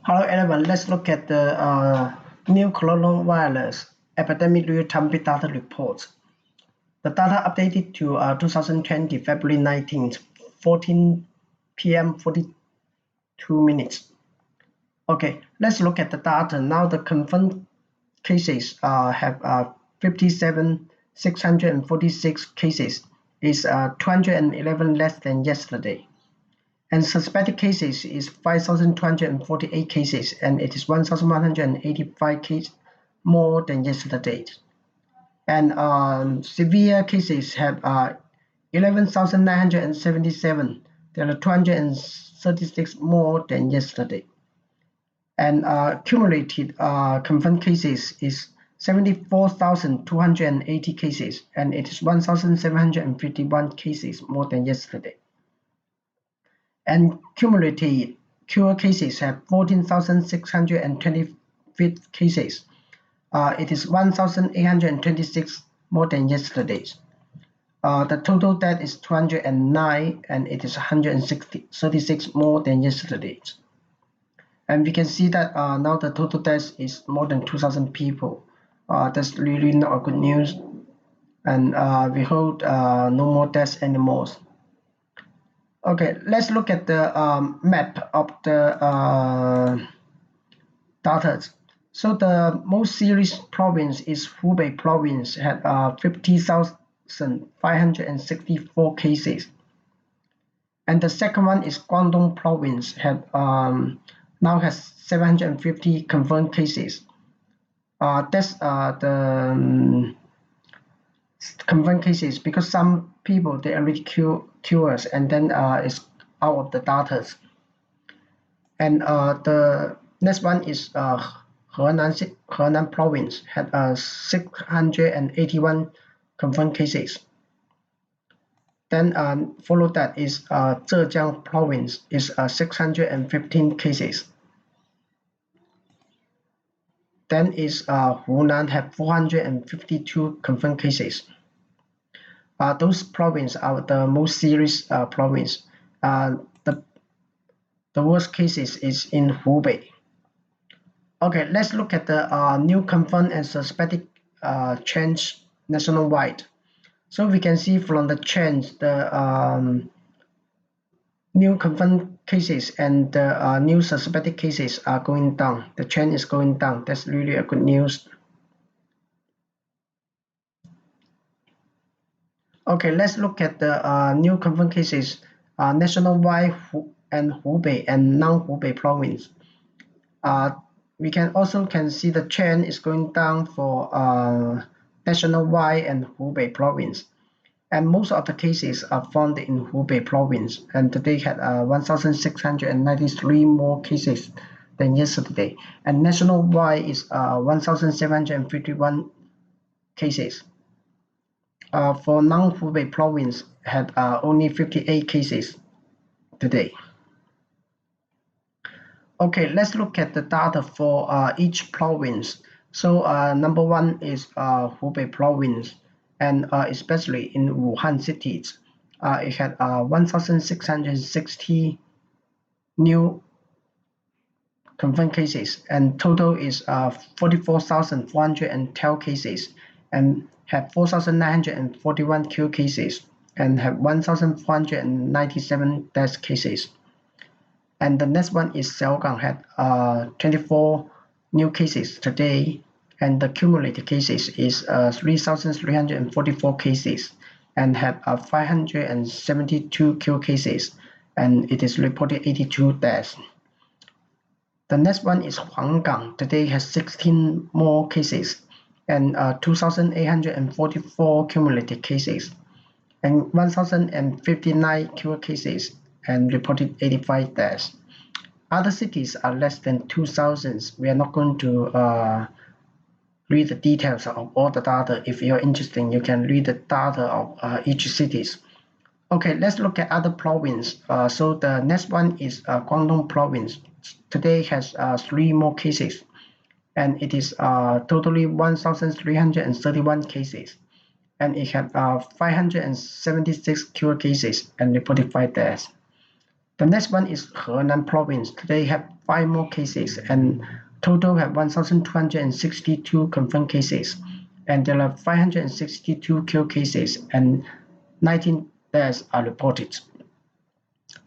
Hello everyone, let's look at the new coronavirus epidemic real-time big data report. The data updated to 2020 February 19th, 14 p.m. 42 minutes. Okay, let's look at the data. Now the confirmed cases have 57,646 cases, is 211 less than yesterday. And suspected cases is 5,248 cases, and it is 1,185 cases more than yesterday. And severe cases have 11,977. There are 236 more than yesterday. And cumulative confirmed cases is 74,280 cases, and it is 1,751 cases more than yesterday. And cumulative cure cases have 14,625 cases. It is 1,826 more than yesterday. The total death is 209, and it is 136 more than yesterday. And we can see that now the total death is more than 2,000 people. That's really not good news, and we hope no more deaths anymore. Okay, let's look at the map of the data. So the most serious province is Hubei province, had 50,564 cases. And the second one is Guangdong province, had now has 750 confirmed cases. That's the confirmed cases, because some people they already cures and then it's out of the data. And the next one is Henan province, had 681 confirmed cases. Then follow that is Zhejiang province, is 615 cases. Then is Hunan, have 452 confirmed cases. Those provinces are the most serious province. The worst cases is in Hubei. Okay, let's look at the new confirmed and suspected change nationwide. So we can see from the change, the new confirmed cases and the new suspected cases are going down. The trend is going down. That's really a good news. Okay, let's look at the new confirmed cases nationwide and Hubei and non-Hubei province. We can also see the trend is going down for nationwide and Hubei province. And most of the cases are found in Hubei province, and today had 1,693 more cases than yesterday. And nationwide is 1,751 cases. For non-Hubei province, had only 58 cases today. Okay, let's look at the data for each province. So number one is Hubei province, and especially in Wuhan cities, it had 1,660 new confirmed cases, and total is 44,412 cases, and have 4,941 cure cases, and have 1,497 death cases. And the next one is Xiaogang, had 24 new cases today, and the cumulative cases is 3,344 cases, and have 572 cure cases, and it is reported 82 deaths. The next one is Huanggang. Today has 16 more cases, and 2,844 cumulative cases, and 1,059 cure cases, and reported 85 deaths. Other cities are less than 2,000. We are not going to read the details of all the data. If you're interested, you can read the data of each cities. Okay, let's look at other province. So the next one is Guangdong province. Today has 3 more cases, and it is totally 1,331 cases, and it had 576 cure cases and reported 5 deaths. The next one is Henan province. They have 5 more cases and total have 1,262 confirmed cases. And there are 562 cure cases and 19 deaths are reported.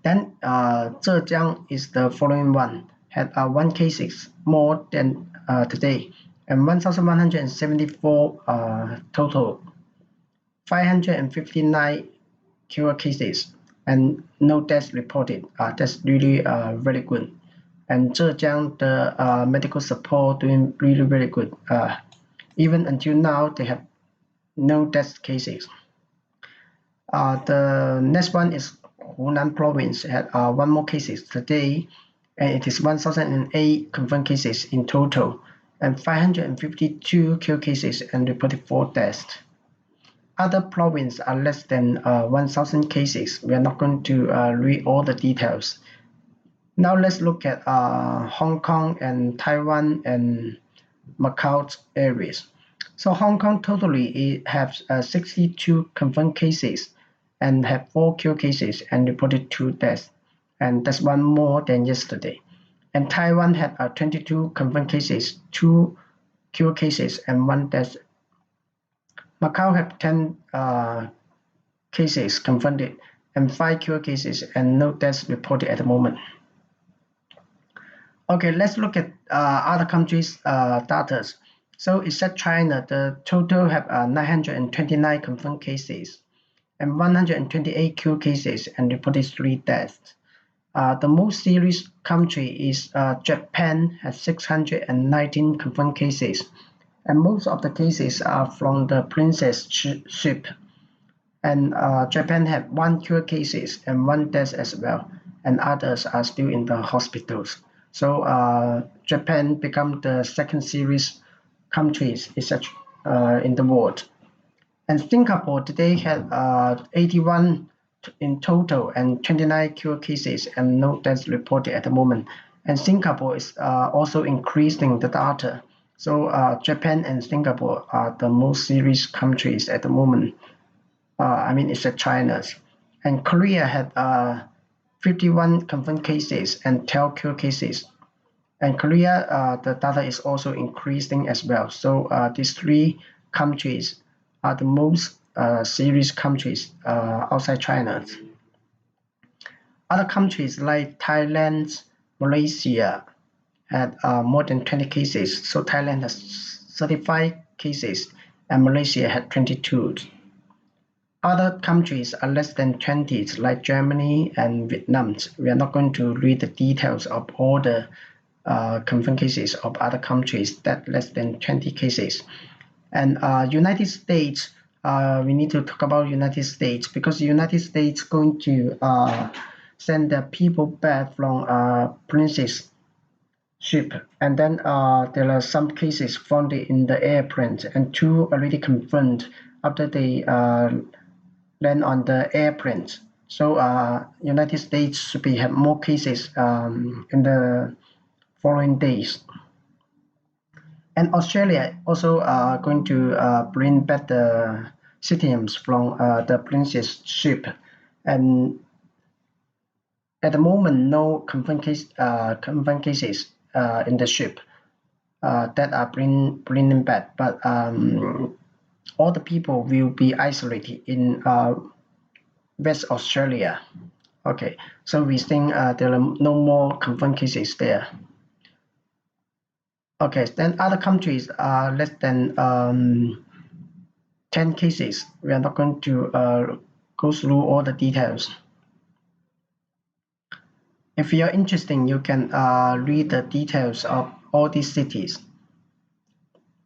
Then Zhejiang is the following one, had 1 cases more than today, and 1,174 total, 559 cure cases, and no deaths reported. That's really very good. And Zhejiang, the medical support doing really very good. Even until now, they have no death cases. The next one is Hunan province had 1 more cases today, and it is 1,008 confirmed cases in total, and 552 cure cases and reported 4 deaths. Other provinces are less than 1,000 cases. We are not going to read all the details. Now let's look at Hong Kong and Taiwan and Macau areas. So Hong Kong totally it has 62 confirmed cases and have 4 cure cases and reported 2 deaths, and that's 1 more than yesterday. And Taiwan had 22 confirmed cases, 2 cure cases, and 1 death. Macau have 10 cases confirmed and 5 cure cases and no deaths reported at the moment. Okay, let's look at other countries' data. So except China, the total have 929 confirmed cases and 128 cure cases and reported 3 deaths. The most serious country is Japan, has 619 confirmed cases, and most of the cases are from the Princess ship. And Japan had 1 cure cases and 1 death as well, and others are still in the hospitals. So Japan become the second serious countries in the world. And Singapore today had 81 in total and 29 cure cases and no deaths reported at the moment. And Singapore is also increasing the data. So Japan and Singapore are the most serious countries at the moment. I mean, it's China's. And Korea had 51 confirmed cases and 12 cure cases. And Korea, the data is also increasing as well. So these 3 countries are the most serious countries outside China. Other countries like Thailand, Malaysia had more than 20 cases. So Thailand has 35 cases and Malaysia had 22. Other countries are less than 20, like Germany and Vietnam. We are not going to read the details of all the confirmed cases of other countries that less than 20 cases. And United States, we need to talk about United States because the United States going to send the people back from Princess ship, and then there are some cases found in the airplane, and 2 already confirmed after they land on the airplane. So United States should have more cases in the following days. And Australia also going to bring back the citizens from the Princess ship, and at the moment no confirmed cases in the ship that are bringing back, but all the people will be isolated in West Australia. Okay, so we think there are no more confirmed cases there. Okay, then other countries are less than 10 cases. We are not going to go through all the details. If you are interested, you can read the details of all these cities.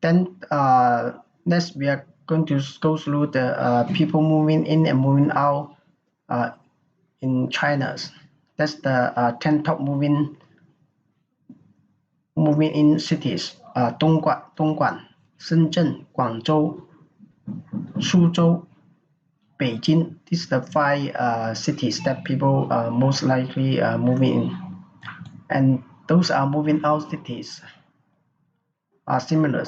Then next we are going to go through the people moving in and moving out in China. That's the 10 top moving in cities. Dongguan, Shenzhen, Guangzhou, Suzhou, Beijing. These are the 5 cities that people most likely moving in, and those are moving out cities are similar.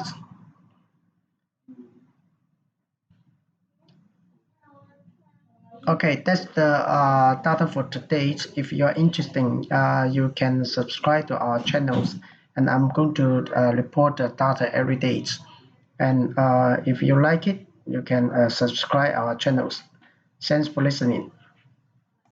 Okay, that's the data for today. If you're interested, you can subscribe to our channels, and I'm going to report the data every day. And if you like it, you can subscribe our channels. Thanks for listening.